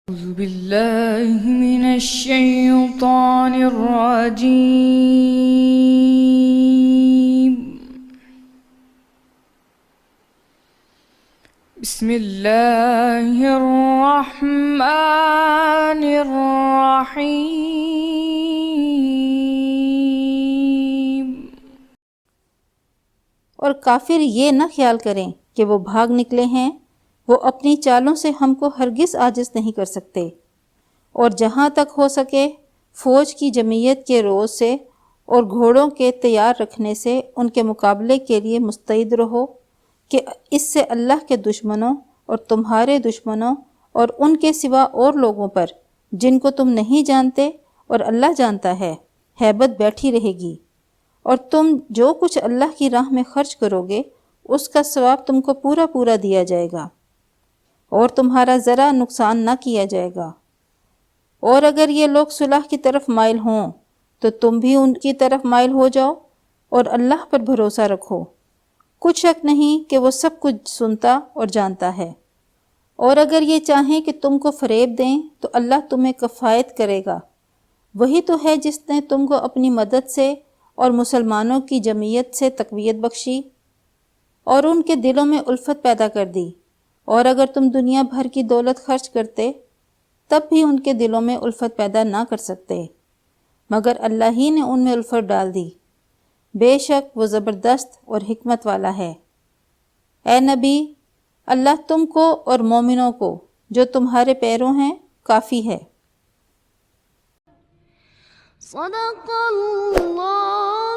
أعوذ بالله من الشيطان الرجيم. بسم الله الرحمن الرحيم. اور کافر یہ نہ خیال کریں کہ وہ بھاگ نکلے ہیں، وہ اپنی چالوں سے ہم کو ہرگز عاجز نہیں کر سکتے، اور جہاں تک ہو سکے فوج کی جمعیت کے روز سے اور گھوڑوں کے تیار رکھنے سے ان کے مقابلے کے لیے مستعد رہو کہ اس سے اللہ کے دشمنوں اور تمہارے دشمنوں اور ان کے سوا اور لوگوں پر جن کو تم نہیں جانتے اور اللہ جانتا ہے ہیبت بیٹھی رہے گی، اور تم جو کچھ اللہ کی راہ میں خرچ کرو گے اس کا ثواب تم کو پورا پورا دیا جائے گا، اور تمہارا ذرا نقصان نہ کیا جائے گا۔ اور اگر یہ لوگ صلح کی طرف مائل ہوں تو تم بھی ان کی طرف مائل ہو جاؤ اور اللہ پر بھروسہ رکھو، کچھ شک نہیں کہ وہ سب کچھ سنتا اور جانتا ہے۔ اور اگر یہ چاہیں کہ تم کو فریب دیں تو اللہ تمہیں کفایت کرے گا، وہی تو ہے جس نے تم کو اپنی مدد سے اور مسلمانوں کی جمعیت سے تقویت بخشی اور ان کے دلوں میں الفت پیدا کر دی، اور اگر تم دنیا بھر کی دولت خرچ کرتے تب بھی ان کے دلوں میں الفت پیدا نہ کر سکتے، مگر اللہ ہی نے ان میں الفت ڈال دی، بے شک وہ زبردست اور حکمت والا ہے۔ اے نبی، اللہ تم کو اور مومنوں کو جو تمہارے پیروں ہیں کافی ہے۔ صدق اللہ